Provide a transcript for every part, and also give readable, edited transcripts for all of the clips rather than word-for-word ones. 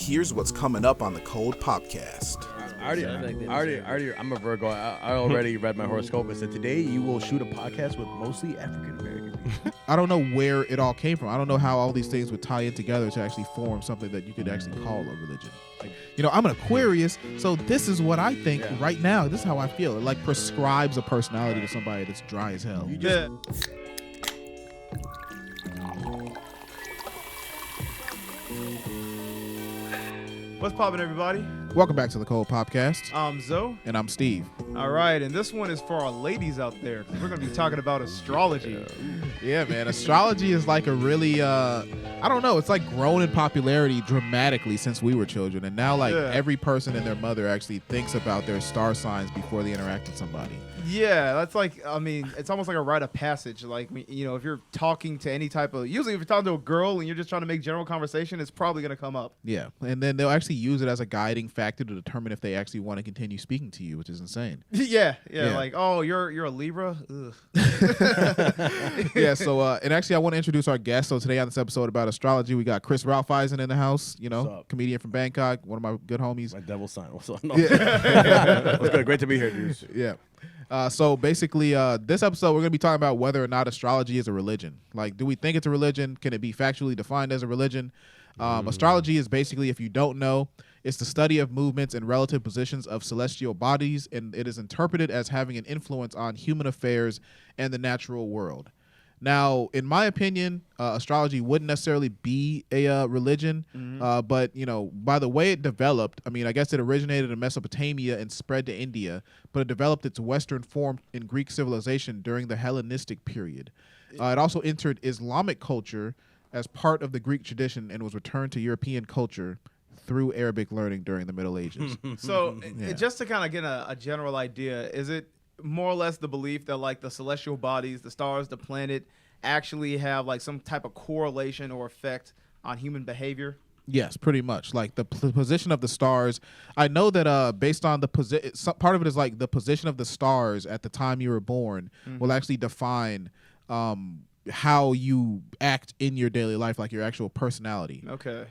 Here's what's coming up on the Cold Podcast. I'm a Virgo. I already read my horoscope and said today you will shoot a podcast with mostly African American people. I don't know where it all came from. I don't know how all these things would tie in together to actually form something that you could actually call a religion. Like, I'm an Aquarius, so this is what I think right now. This is how I feel. It like prescribes a personality to somebody that's dry as hell. What's poppin', everybody? Welcome back to the Cold Podcast. I'm Zoe. And I'm Steve. All right, and this one is for our ladies out there. We're going to be talking about astrology. Yeah, man. Astrology is like a really, I don't know. It's like grown in popularity dramatically since we were children. And now, every person and their mother actually thinks about their star signs before they interact with somebody. Yeah, that's it's almost like a rite of passage. Like, if you're talking to any type of, usually if you're talking to a girl and you're just trying to make general conversation, it's probably going to come up. Yeah, and then they'll actually use it as a guiding factor to determine if they actually want to continue speaking to you, which is insane. Yeah. Like, oh, you're a Libra? Ugh. Yeah, so, and actually I want to introduce our guest. So today on this episode about astrology, we got Chris Ralpheisen in the house, comedian from Bangkok, one of my good homies. My devil sign. What's up? Yeah. What's good? Great to be here, dudes. Yeah. So basically, this episode, we're going to be talking about whether or not astrology is a religion. Like, do we think it's a religion? Can it be factually defined as a religion? Astrology is basically, if you don't know, it's the study of movements and relative positions of celestial bodies, and it is interpreted as having an influence on human affairs and the natural world. Now, in my opinion, astrology wouldn't necessarily be a religion, but, by the way it developed, I guess it originated in Mesopotamia and spread to India, but it developed its Western form in Greek civilization during the Hellenistic period. It also entered Islamic culture as part of the Greek tradition and was returned to European culture through Arabic learning during the Middle Ages. So just to kind of get a general idea, is it more or less the belief that like the celestial bodies, the stars, the planet actually have like some type of correlation or effect on human behavior? Yes, pretty much. Like the position of the stars. I know that based on the position, part of it is like the position of the stars at the time you were born will actually define how you act in your daily life, like your actual personality. Okay.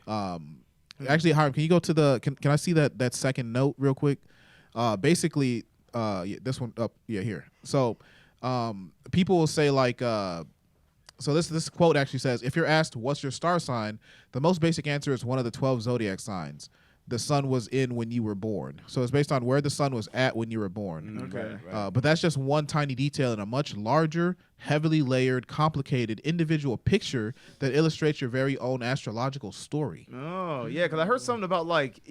Actually, Hiram, can you go to the? Can I see that second note real quick? Basically, this one up. Yeah, here. So, people will say like. So this quote actually says, if you're asked what's your star sign, the most basic answer is one of the 12 zodiac signs the sun was in when you were born. So it's based on where the sun was at when you were born. Okay. Right. But that's just one tiny detail in a much larger, heavily layered, complicated, individual picture that illustrates your very own astrological story. Oh, yeah, because I heard something about like,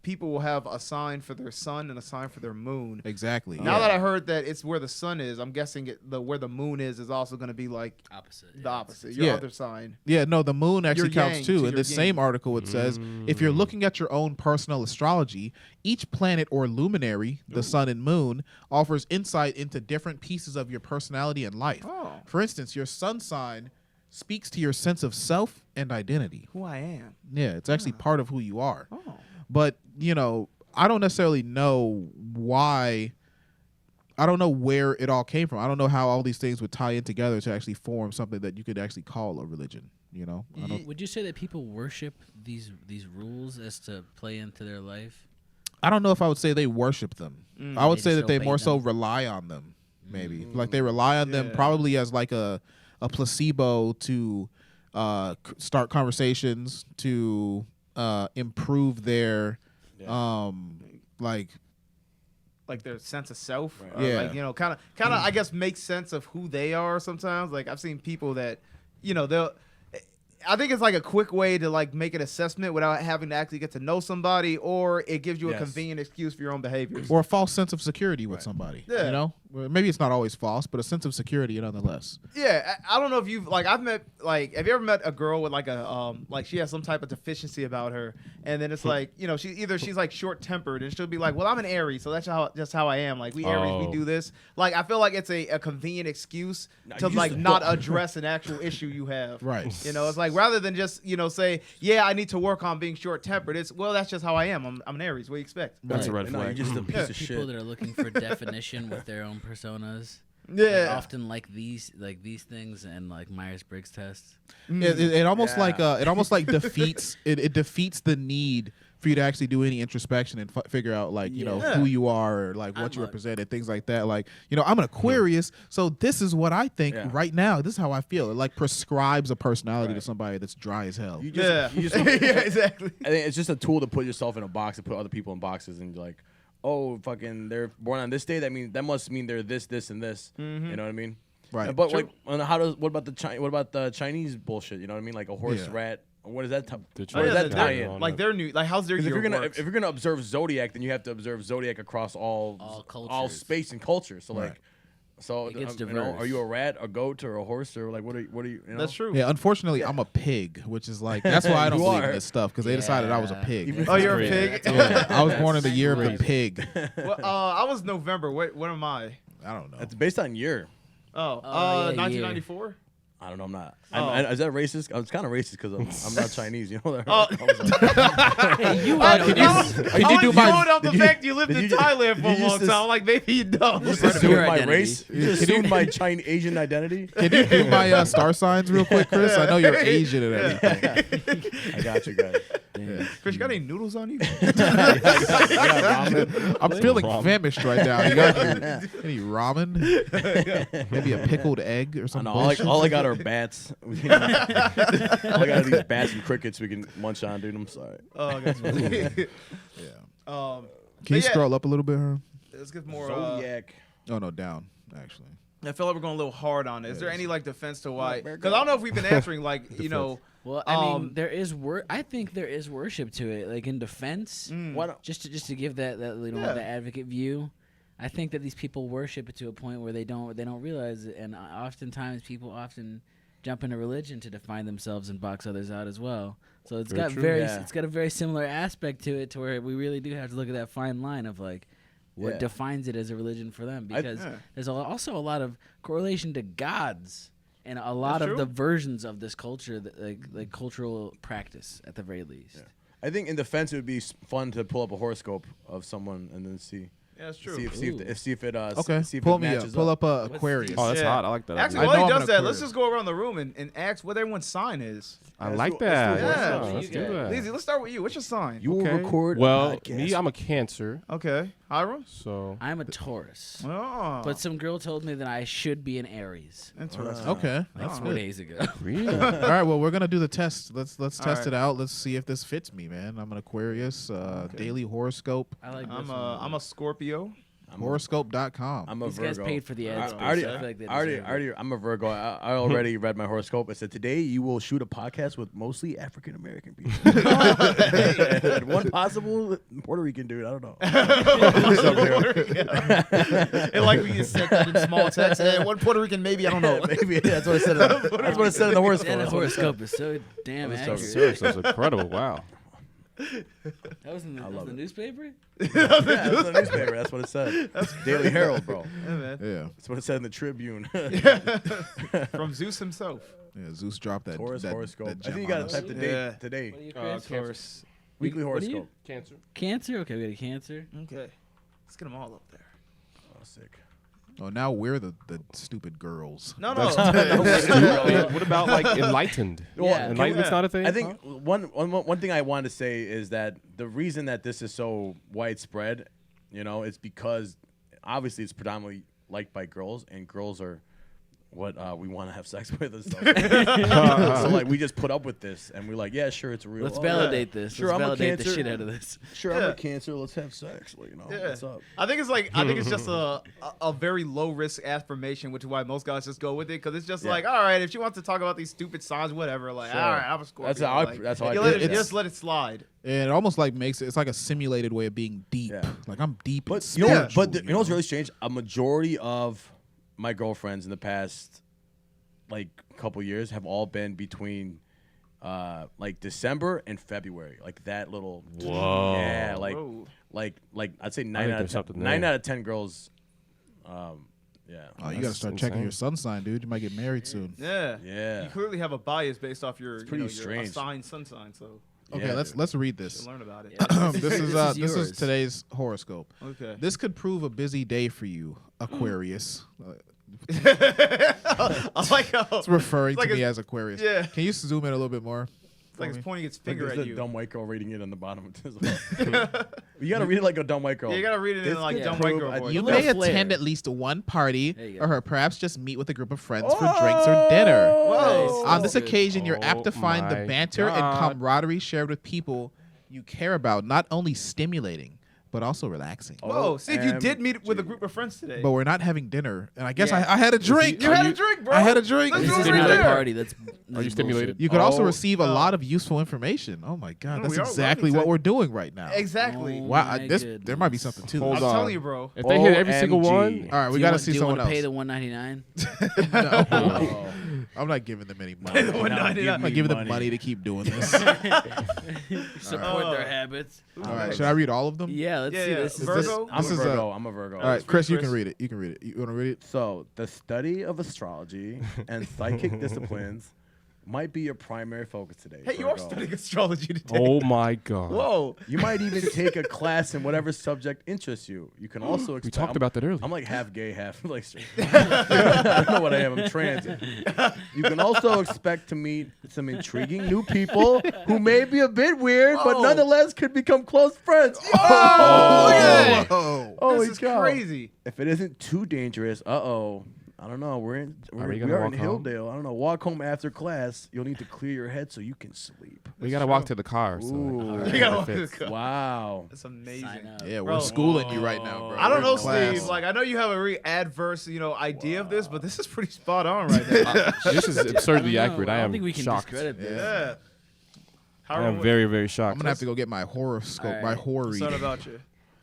people will have a sign for their sun and a sign for their moon. Exactly. Now that I heard that it's where the sun is, I'm guessing where the moon is also going to be like the opposite. Your other sign. Yeah, no, the moon actually Your counts yang too. to In your this yin. same article, it says, if you're looking at your own personal astrology, each planet or luminary, the sun and moon, offers insight into different pieces of your personality and life. Oh. For instance, your sun sign speaks to your sense of self and identity. Who I am. Yeah, it's actually part of who you are. Oh. But, I don't necessarily know why. I don't know where it all came from. I don't know how all these things would tie in together to actually form something that you could actually call a religion. Would you say that people worship these rules as to play into their life? I don't know if I would say they worship them. I would They say just that they obey more so them. rely on them, maybe. Like they rely on them Yeah. probably as like a placebo to start conversations, to improve their like their sense of self. Right. Yeah. Like, kind of, I guess, make sense of who they are sometimes. Like, I've seen people that, I think it's like a quick way to like make an assessment without having to actually get to know somebody, or it gives you a convenient excuse for your own behaviors. or a false sense of security with somebody. Yeah. Well, maybe it's not always false, but a sense of security nonetheless. Yeah, I don't know if you've I've met have you ever met a girl with like a she has some type of deficiency about her, and then it's like she's like short tempered and she'll be like, well, I'm an Aries, so that's just how I am. Like we Aries, we do this. Like I feel like it's a convenient excuse to like not address an actual issue you have. Right. It's like rather than just say, yeah, I need to work on being short tempered. It's that's just how I am. I'm an Aries. What do you expect? That's a red No, flag. you're Just a piece of People shit. that are looking for definition with their own personas. Yeah. often like these things and like Myers-Briggs tests. It almost like defeats it defeats the need for you to actually do any introspection and figure out like you know who you are or like what you represent and things like that. Like I'm an Aquarius, so this is what I think right now. This is how I feel. It like prescribes a personality to somebody that's dry as hell. You just Yeah, exactly. I think it's just a tool to put yourself in a box and put other people in boxes and like, oh, fucking, they're born on this day. That must mean they're this, this, and this. Mm-hmm. You know what I mean? Right. But like, what about the Chinese bullshit? You know what I mean? Like a horse, rat. What is that? What does that tie in? Like their new, like how's their year if you're gonna observe zodiac, then you have to observe zodiac across all cultures. space and culture. So Right. like, so It gets you know, diverse. are you a rat, a goat, or a horse, or like what are you? You know? That's true. Yeah, unfortunately, I'm a pig, which is like that's why I don't You believe in are. this stuff because they decided I was a pig. Oh, you're a pig. Yeah, I was born in the year of the That's pig. Well, I was November. What am I? I don't know. It's based on year. Oh, yeah, 1994. I don't know. I'm not. Oh. Is that racist? It's kind of racist because I'm not Chinese. You know that? Oh. Hey, you I know you this. do was my- going off the did fact you lived did in you- Thailand for a did you long just- time. Like maybe you don't. You just Part of assumed your my identity. race. You just assumed my Chinese Asian identity. Can you do my star signs real quick, Chris? I know you're Asian and everything. I got you guys. Chris, you got any noodles on you? I'm feeling famished right now. You got any ramen? Maybe a pickled egg or I something. know. All I got are bats. All I got are these bats and crickets we can munch on, dude. I'm sorry. Oh, that's funny. Can you but yeah, scroll up a little bit, huh? Let's get more. Zodiac. Oh no, down actually. I feel like we're going a little hard on it. Is there any like defense to why? Because I don't know if we've been answering like you know. Well, I mean, there is I think there is worship to it, like in defense. Why don't- Just to give that the advocate view, I think that these people worship it to a point where they don't realize it, and oftentimes people often jump into religion to define themselves and box others out as well. So it's got it's got a very similar aspect to it, to where we really do have to look at that fine line of like what defines it as a religion for them, because there's also a lot of correlation to gods. And a lot of the versions of this culture, like cultural practice, at the very least. Yeah. I think in defense it would be fun to pull up a horoscope of someone and then see. Yeah, that's true. See if it Okay, see if pull it me up. matches Pull up. up Aquarius. Oh, that's hot. I like that. Actually, I while know he I'm does an that, let's Aquarius. just go around the room and ask what everyone's sign is. I Let's like do- that. let's do it. Yeah, Yeah. let's do that. Leezy, let's start with you. What's your sign? You will Okay. record. Well, a podcast. me, I'm a Cancer, Okay, Hiram. so I'm a Taurus, Oh, but some girl told me that I should be an Aries. interesting. Okay, Like that's 4 good. days ago. really. All right, well, we're gonna do the test. Let's test right. it out. Let's see if this fits me, man. I'm an Aquarius. Daily horoscope. I like this I'm a Scorpio. Horoscope.com. I'm a These Virgo. guys paid for the ad space. I already, I feel like they I already, deserve it. already, I'm a Virgo. I already read my horoscope. It said today you will shoot a podcast with mostly African American people. And one possible Puerto Rican dude. I don't know. And like we just said that in small text. One Puerto Rican, maybe I don't know. Maybe that's what it said. That's what it said in the horoscope. And the That's what it said. horoscope is so damn That's accurate. Seriously, that's incredible. Wow. That was in the newspaper? Yeah, that's the newspaper. That's what it said. Daily Herald, bro. Yeah, man. Yeah, That's what it said in the Tribune. From Zeus himself. yeah. Zeus dropped that. Taurus that, horoscope. that I think you gem got on to us. type the date Yeah. today. What are you, Chris? Taurus. Weekly What are you? horoscope. Cancer. Cancer? Okay, we got a Cancer. Okay, let's get them all up there. Oh, sick. Oh, now we're the stupid girls. No. What about like enlightened? Yeah. Enlightenment's not a thing. I think one thing I wanted to say is that the reason that this is so widespread, it's because obviously it's predominantly liked by girls, and girls are what we want to have sex with and stuff. So like we just put up with this, and we're like, yeah, sure, it's real. Let's Oh, validate this. Sure, Let's I'm a validate the Cancer. shit out of this. Sure, Yeah. I'm a Cancer. Let's have sex. Well, Yeah. what's up? I think it's just a very low risk affirmation, which is why most guys just go with it, because it's just like, all right, if she wants to talk about these stupid signs, whatever, like, Sure. all right, I'm a Scorpio. That's how I you do let it. it, just let it slide. And it almost like makes it. It's like a simulated way of being deep. Yeah. Like I'm deep. But and you know, spiritual, you know what's really strange? A majority of my girlfriends in the past, like, couple years have all been between, like December and February. Like that little. Whoa. Yeah, Whoa. like I'd say think 9 out there's of 10, something 9 there. out of 10 girls. Yeah. Oh, you That's gotta start checking insane. your sun sign, dude. You might get married soon. Yeah. Yeah. You clearly have a bias based off your, pretty your strange. assigned sun sign, so Okay, Yeah, let's read this. you learn about it. this is This is this is yours. today's horoscope. Okay. This could prove a busy day for you, Aquarius. I like how It's referring It's like to me a- as Aquarius. yeah. Can you zoom in a little bit more? it's like for it's me? pointing its Like finger there's at a you. dumb white girl reading it on the bottom as well. You gotta read it like a dumb white girl. Yeah, you gotta read it in This like could dumb white prove girl a- voice. You Look may at Flair. attend at least one party, There you go. or perhaps just meet with a group of friends for drinks or dinner. Whoa. On this Good. occasion, you're apt to Oh find the my banter and God. camaraderie shared with people you care about not only stimulating, but also relaxing. Whoa, Steve, you did meet with a OMG. group of friends today. But we're not having dinner. And I guess Yeah. I had a drink. you had a drink, bro. I had a drink. Let's This do is it right another there. party. That's Are you stimulated? You could also Oh, receive a lot of useful information. Oh my God, No, that's we are exactly learning what today. we're doing right now. Exactly. Oh. Wow, my there might be goodness. something to Hold this. I'm on. telling you, bro. If they hit every single OMG. one, All right, we Do you got to want- see do you someone want to else. pay the $1.99? No. I'm not giving them any money. The I'm $1.99. not giving them money to keep doing this. Support their habits. All right, should I read all of them? Yeah, let's see. Yeah, This is Virgo. I'm This a is, Virgo. I'm a Virgo. All right, Chris, you Chris. can read it. You can read it. You want to read it? So, the study of astrology and psychic disciplines might be your primary focus today. Hey, you are Virgo. studying astrology today. oh my God. Whoa. You might even take a class in whatever subject interests you. You can also We expect. talked about that earlier. I'm like half gay, half like straight. I don't know what I am. I'm trans. You can also expect to meet some intriguing new people who may be a bit weird, but Whoa. nonetheless could become close friends. Look at that. Oh. Holy This is cow. crazy. If it isn't too dangerous, I don't know. We're we we gonna are in walk home? Hilldale. I don't know. Walk home after class. You'll need to clear your head so you can sleep. we gotta walk to the car. So Ooh. it You gotta walk to fits. the car. Wow. That's amazing. Sign up. Yeah, we're Bro. schooling you right now, bro. I don't We're know, in class. Steve. Like, I know you have a very adverse, idea of this, but this is pretty spot on right now. This is absurdly I don't know. accurate. I I don't am think we can shocked. discredit this. Yeah. How I am very, very shocked. I'm gonna have to go get my horoscope, All my right. horror What's reading. about you?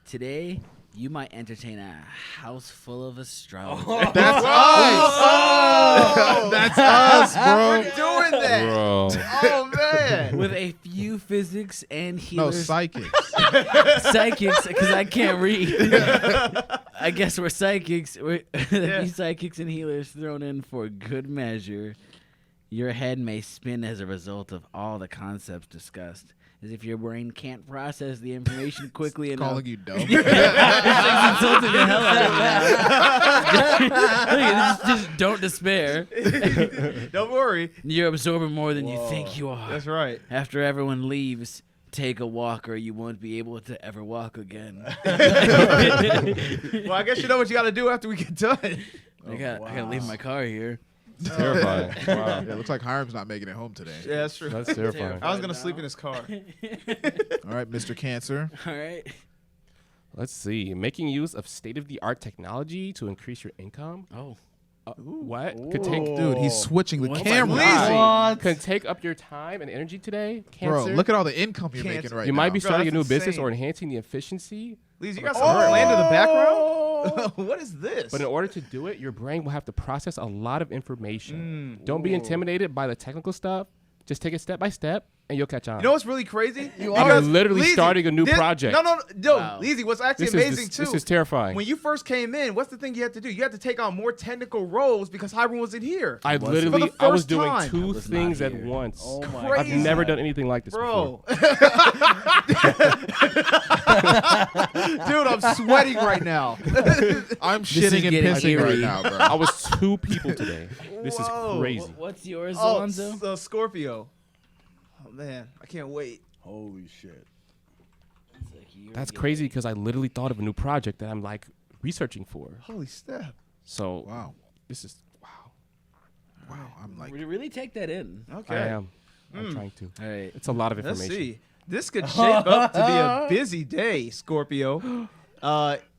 Today, you might entertain a house full of astrologers. That's us. That's us, We're bro. doing that. Bro. Oh man. With a few physics and No healers. psychics. Psychics, because I can't read. I guess we're psychics. We're a few psychics and healers thrown in for good measure. Your head may spin as a result of all the concepts discussed, as if your brain can't process the information quickly enough. Calling you dumb. It's insulting the hell out of me. just don't despair. Don't worry. You're absorbing more than you think you are. That's right. After everyone leaves, take a walk or you won't be able to ever walk again. Well, I guess you know what you got to do after we get done. I gotta leave my car here. Terrifying. Wow. Yeah, it looks like Hiram's not making it home today. Yeah, that's true. That's terrifying. I was gonna sleep in his car. All right, Mr. Cancer. All right. Let's see. Making use of state-of-the-art technology to increase your income. Oh. What? Could take, Dude, he's switching the What's camera. Lazy. can take up your time and energy today. Bro, Cancer. look at all the income you're Cancer. making right you now. might be Bro, starting a that's new business insane. or enhancing the efficiency. Lise, you got some land in the background? What is this? But in order to do it, your brain will have to process a lot of information. Don't be intimidated by the technical stuff. Just take it step by step, and you'll catch on. You know what's really crazy? I'm literally starting a new project. No, Wow. Lizzie, what's actually This amazing is too? this is terrifying. When you first came in, what's the thing you had to do? You had to take on more technical roles because Hiram wasn't here. I For literally the I was first doing time. two I was not things at here. once. Oh my I've Crazy. never done anything like this Bro. before. Dude, I'm sweating right now. I'm is shitting and getting pissing right eerie. now, bro. I was two people today. This Whoa. is crazy. What's yours, Oh, Alonzo? Scorpio. Oh man, I can't wait. Holy shit. That's crazy because I literally thought of a new project that I'm like researching for. Holy step. So Wow. this is wow. Wow. I'm like, Really take that in. Okay. I am. I'm trying to. All right. It's a lot of Let's information. see. This could shape up to be a busy day, Scorpio.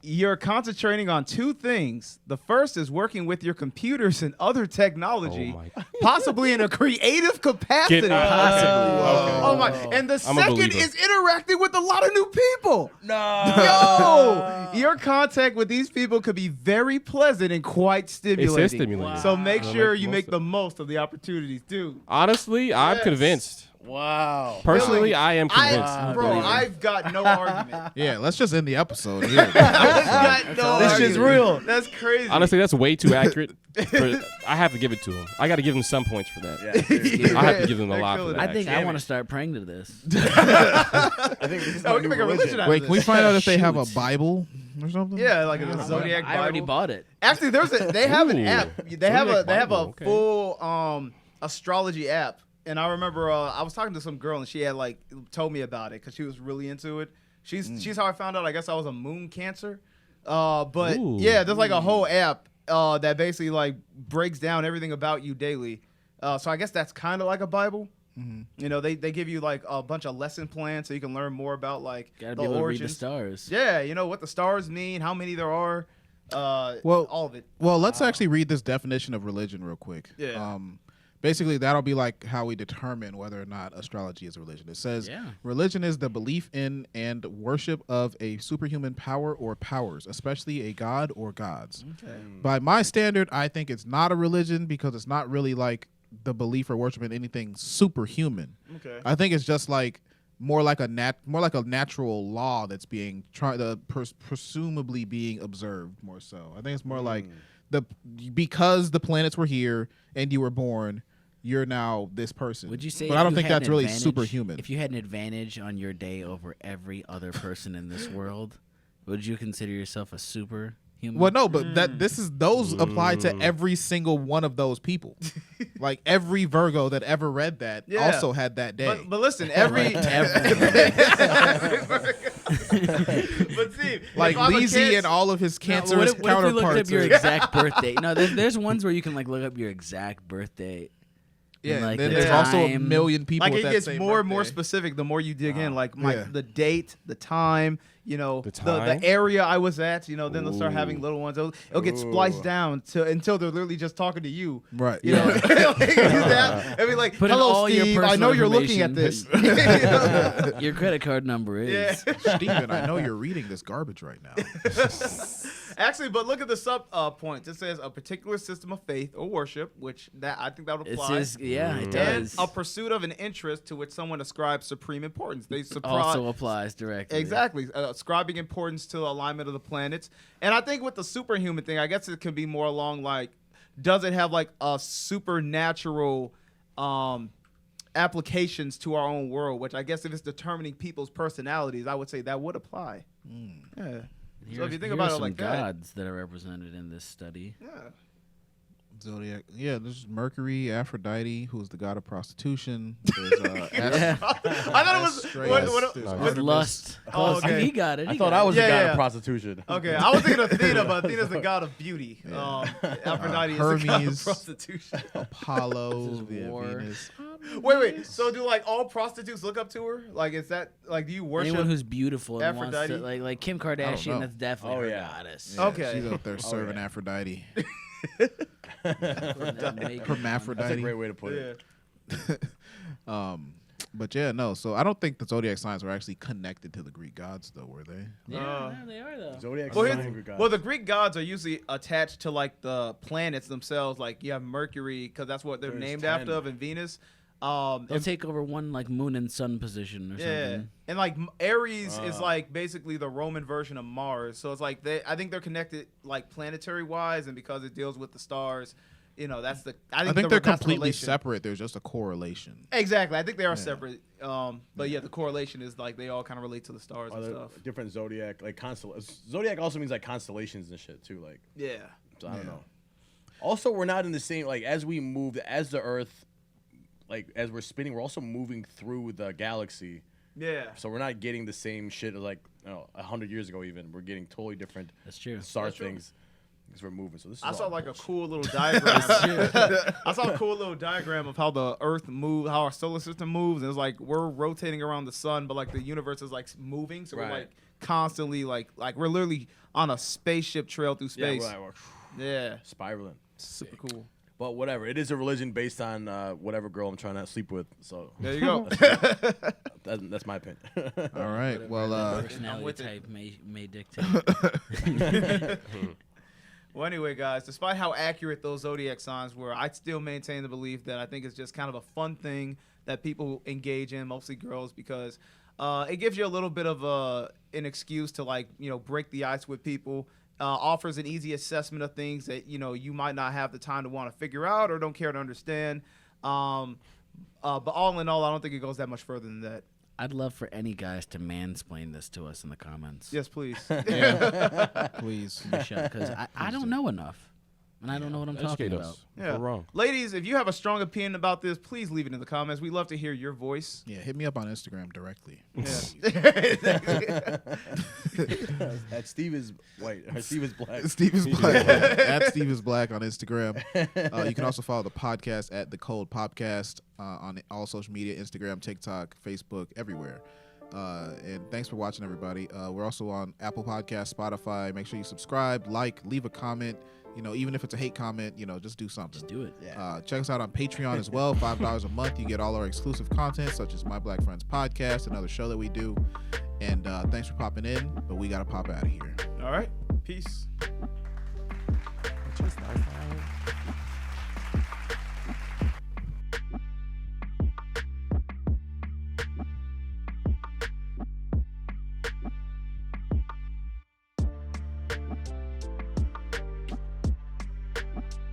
You're concentrating on two things. The first is working with your computers and other technology, Oh my- possibly in a creative capacity. Get out. Possibly. Oh my! And the I'm a second believer. is interacting with a lot of new people. No. Yo, your contact with these people could be very pleasant and quite stimulating. It is stimulating. So make I'll sure make you most make of- the most of the opportunities, dude. Honestly, I'm Yes. convinced. Wow. Personally, I am convinced. Bro, I've got no argument. yeah, let's just end the episode here. I've got no This shit's argument. real. That's crazy. Honestly, that's way too accurate. I have to give it to him. I got to give him some points for that. Yeah, seriously. I have to give him a They're lot for killing that. I think Damn I it. want to start praying to this. I think this is Oh, my we can new make a religion out Wait, of can we this. find out if they have a Shoot. Bible or something. Yeah, like a I Zodiac Bible. I already bought it. Actually, they have an Ooh. app. They have Zodiac a Bible, okay. full astrology app. And I remember I was talking to some girl and she had like told me about it because she was really into it. She's how I found out. I guess I was a moon Cancer. But Ooh. yeah, there's like a whole app that basically like breaks down everything about you daily. So I guess that's kind of like a Bible. You know, they give you like a bunch of lesson plans so you can learn more about like Gotta the be able to read the origins. stars. Yeah, you know what the stars mean, how many there are. Well, all of it. Well, let's actually read this definition of religion real quick. Yeah. Basically, that'll be like how we determine whether or not astrology is a religion. It says, religion is the belief in and worship of a superhuman power or powers, especially a god or gods. Okay. By my standard, I think it's not a religion because it's not really like the belief or worship in anything superhuman. Okay. I think it's just like more like a natural law that's being presumably being observed more so. I think it's more like because the planets were here and you were born, you're now this person. Would you say? But I don't think that's really superhuman. If you had an advantage on your day over every other person in this world, would you consider yourself a superhuman? Well, no, but those apply to every single one of those people. Like every Virgo that ever read that also had that day. But listen, every but see, like Lizzie and all of his cancerous what if you looked counterparts. up your exact birthday? No, there's ones where you can like look up your exact birthday. Yeah, and, like, then the there's also a time. million people. like with it that gets same more and more birthday. specific the more you dig in. Like Yeah. the date, the time, you know, The the time? area I was at. You know, then they'll start having little ones. It'll get spliced down until they're literally just talking to you. Right. You know, it'll be like, Put in "Hello, all your Steve. I know personal you're looking at this." information. You know? Your credit card number is. Yeah. Steven, I know you're reading this garbage right now. Actually, but look at the sub points. It says a particular system of faith or worship, which I think that would It apply. says, yeah, it And does. a pursuit of an interest to which someone ascribes supreme importance. They Also applies directly. exactly ascribing importance to the alignment of the planets. And I think with the superhuman thing, I guess it could be more along like, does it have like a supernatural applications to our own world? Which I guess if it's determining people's personalities, I would say that would apply. Yeah. So if you think Here about are it some like that, gods that are represented in this study. yeah. Zodiac. Yeah, there's Mercury, Aphrodite, who's the god of prostitution. There's I thought it was what, There's Nice. With Artemis. lust. Oh, okay. He got it. I he thought got I it. was the Yeah, god yeah. of prostitution. Okay, I was thinking of Athena, but Athena's the god of beauty. Aphrodite is the god of Hermes. prostitution. Apollo, This is yeah, war. Venus. Wait. So do like all prostitutes look up to her? Like, is that like do you worship? Anyone who's beautiful and wants to, Aphrodite? like Kim know. Kardashian, that's definitely Oh, her yeah. goddess. Yeah, Okay. she's out there serving Aphrodite. Make- Hermaphrodite. That's a great way to put it. Yeah. But yeah, no. So I don't think the zodiac signs were actually connected to the Greek gods, though, were they? Yeah, no, they are though. Zodiac Well, sign here's- of your god. well, the Greek gods are usually attached to like the planets themselves. Like you have Mercury because that's what they're There's named 10. after, and Venus. They'll And, take over one like moon and sun position or yeah, something. and like Aries is like basically the Roman version of Mars. So it's like I think they're connected like planetary wise, and because it deals with the stars, you know, that's the. I think they're that's the completely relation. separate. There's just a correlation. Exactly, I think they are separate. But yeah, the correlation is like they all kind of relate to the stars Are and there stuff. different zodiac like zodiac also means like constellations and shit too. Like Yeah. so I don't know. Also, we're not in the same like as we move as the Earth, like as we're spinning, we're also moving through the galaxy. Yeah. So we're not getting the same shit as like 100 years ago. Even we're getting totally different That's true. star That's true. things because we're moving. So this is I saw all like a bullshit. cool little diagram. I saw a cool little diagram of how the Earth moves, how our solar system moves, and it's like we're rotating around the sun, but like the universe is like moving, so we're Right. like constantly like we're literally on a spaceship trail through Yeah, space. we're Yeah, spiraling. super cool. But whatever, it is a religion based on whatever girl I'm trying to sleep with. So There you go. that's my opinion. All right. Well, I'm Personality with it. type may dictate. Well, anyway, guys, despite how accurate those zodiac signs were, I still maintain the belief that I think it's just kind of a fun thing that people engage in, mostly girls, because it gives you a little bit of an excuse to like break the ice with people. Offers an easy assessment of things that you might not have the time to want to figure out or don't care to understand. But all in all, I don't think it goes that much further than that. I'd love for any guys to mansplain this to us in the comments. Yes, please. Please. Because I don't know enough. And I don't know what I'm Educate talking us. about. If we're wrong. Ladies, if you have a strong opinion about this, please leave it in the comments. We love to hear your voice. Yeah, hit me up on Instagram directly. That Steve is white. Or Steve is black. Steve is Black. At Steve is Black on Instagram. You can also follow the podcast at The Cold Podcast on all social media, Instagram, TikTok, Facebook, everywhere. And thanks for watching, everybody. We're also on Apple Podcasts, Spotify. Make sure you subscribe, like, leave a comment. You know, even if it's a hate comment, you know, just do something. Just do it. Check us out on Patreon as well. $5 a month. You get all our exclusive content, such as My Black Friends Podcast, another show that we do. And thanks for popping in, but we got to pop out of here. All right. Peace. Just nice.